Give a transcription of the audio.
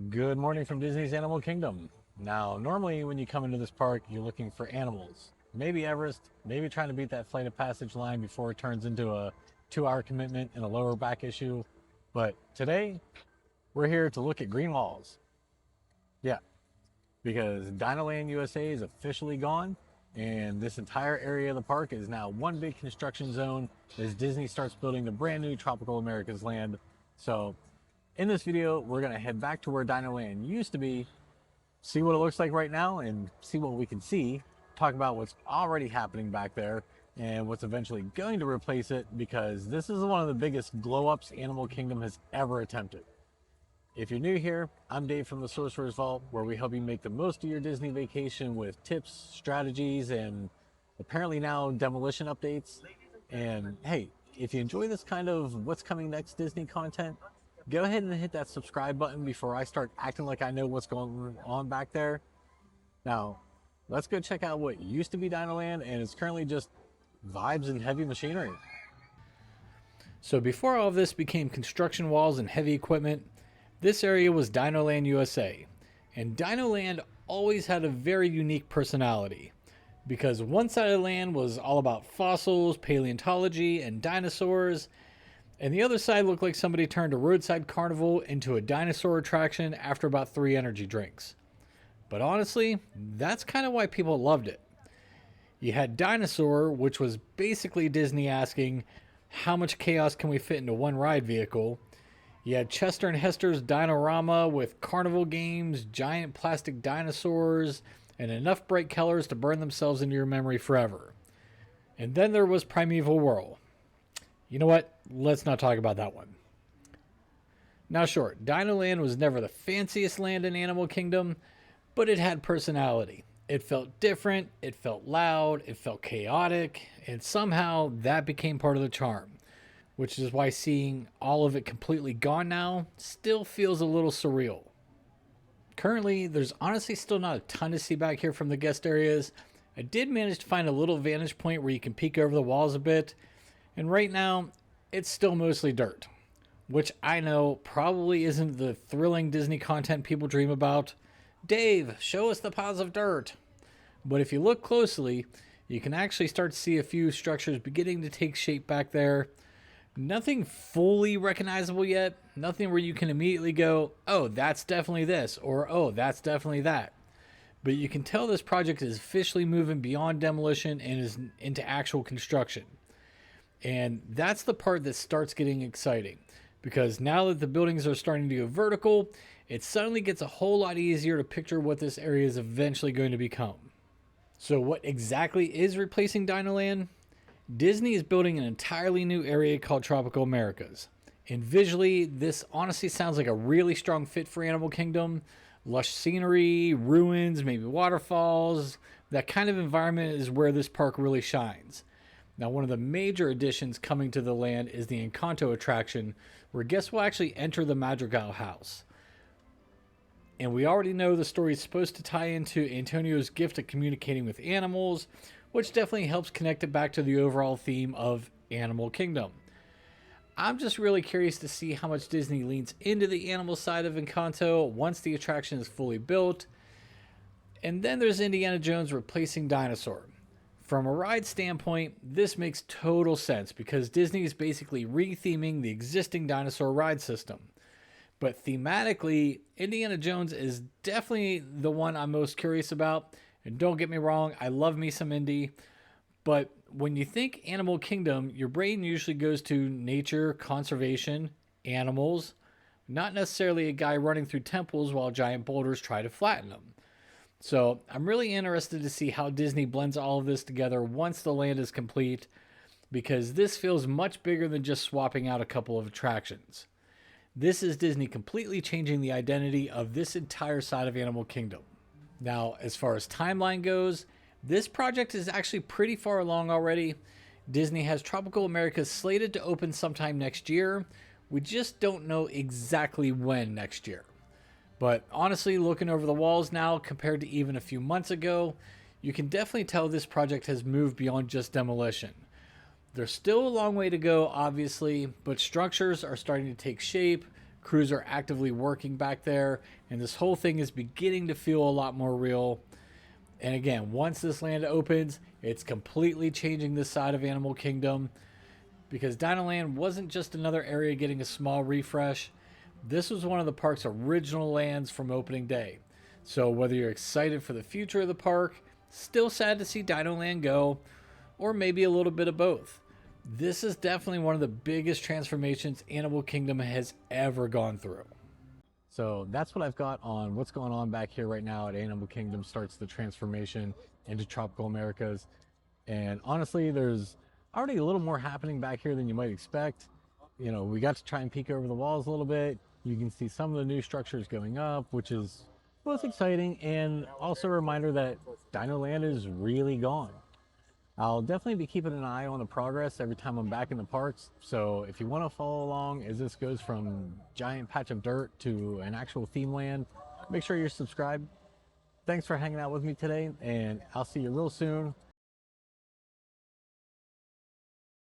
Good morning from Disney's Animal Kingdom. Now, normally when you come into this park, you're looking for animals. Maybe Everest, maybe trying to beat that flight of passage line before it turns into a 2 hour commitment and a lower back issue. But today, we're here to look at green walls. Yeah, because DinoLand USA is officially gone, and this entire area of the park is now one big construction zone as Disney starts building the brand new Tropical America's land. So in this video, we're gonna head back to where DinoLand used to be, see what it looks like right now, and see what we can see, talk about what's already happening back there, and what's eventually going to replace it, because this is one of the biggest glow-ups Animal Kingdom has ever attempted. If you're new here, I'm Dave from the Sorcerer's Vault, where we help you make the most of your Disney vacation with tips, strategies, and apparently now demolition updates. And hey, if you enjoy this kind of what's coming next Disney content, go ahead and hit that subscribe button before I start acting like I know what's going on back there. Now, let's go check out what used to be DinoLand and it's currently just vibes and heavy machinery. So before all of this became construction walls and heavy equipment, this area was DinoLand USA. And DinoLand always had a very unique personality, because one side of the land was all about fossils, paleontology, and dinosaurs, and the other side looked like somebody turned a roadside carnival into a dinosaur attraction after about 3 energy drinks. But honestly, that's kind of why people loved it. You had Dinosaur, which was basically Disney asking, how much chaos can we fit into one ride vehicle? You had Chester and Hester's Dinorama with carnival games, giant plastic dinosaurs, and enough bright colors to burn themselves into your memory forever. And then there was Primeval Whirl. You know what? Let's not talk about that one. Now sure, DinoLand was never the fanciest land in Animal Kingdom, but it had personality. It felt different, it felt loud, it felt chaotic, and somehow that became part of the charm, which is why seeing all of it completely gone now still feels a little surreal. Currently, there's honestly still not a ton to see back here from the guest areas. I did manage to find a little vantage point where you can peek over the walls a bit, and right now, it's still mostly dirt, which I know probably isn't the thrilling Disney content people dream about. Dave, show us the piles of dirt. But if you look closely, you can actually start to see a few structures beginning to take shape back there. Nothing fully recognizable yet, nothing where you can immediately go, oh, that's definitely this, or oh, that's definitely that. But you can tell this project is officially moving beyond demolition and is into actual construction. And that's the part that starts getting exciting, because now that the buildings are starting to go vertical, it suddenly gets a whole lot easier to picture what this area is eventually going to become. So what exactly is replacing DinoLand? Disney is building an entirely new area called Tropical Americas. And visually, this honestly sounds like a really strong fit for Animal Kingdom. Lush scenery, ruins, maybe waterfalls. That kind of environment is where this park really shines. Now, one of the major additions coming to the land is the Encanto attraction, where guests will actually enter the Madrigal house. And we already know the story is supposed to tie into Antonio's gift of communicating with animals, which definitely helps connect it back to the overall theme of Animal Kingdom. I'm just really curious to see how much Disney leans into the animal side of Encanto once the attraction is fully built. And then there's Indiana Jones replacing Dinosaur. From a ride standpoint, this makes total sense because Disney is basically retheming the existing dinosaur ride system. But thematically, Indiana Jones is definitely the one I'm most curious about. And don't get me wrong, I love me some Indy. But when you think Animal Kingdom, your brain usually goes to nature, conservation, animals, not necessarily a guy running through temples while giant boulders try to flatten them. So I'm really interested to see how Disney blends all of this together once the land is complete, because this feels much bigger than just swapping out a couple of attractions. This is Disney completely changing the identity of this entire side of Animal Kingdom. Now, as far as timeline goes, this project is actually pretty far along already. Disney has Tropical America slated to open sometime next year. We just don't know exactly when next year. But honestly, looking over the walls now compared to even a few months ago, you can definitely tell this project has moved beyond just demolition. There's still a long way to go, obviously, but structures are starting to take shape, Crews are actively working back there, and this whole thing is beginning to feel a lot more real. And again, once this land opens, it's completely changing this side of Animal Kingdom, because DinoLand wasn't just another area getting a small refresh. This was one of the park's original lands from opening day. So whether you're excited for the future of the park, still sad to see DinoLand go, or maybe a little bit of both, this is definitely one of the biggest transformations Animal Kingdom has ever gone through. So that's what I've got on what's going on back here right now at Animal Kingdom starts the transformation into Tropical Americas. And honestly, there's already a little more happening back here than you might expect. You know, we got to try and peek over the walls a little bit. You can see some of the new structures going up, which is both exciting and also a reminder that DinoLand is really gone. I'll definitely be keeping an eye on the progress every time I'm back in the parks. So if you want to follow along as this goes from giant patch of dirt to an actual theme land, make sure you're subscribed. Thanks for hanging out with me today, and I'll see you real soon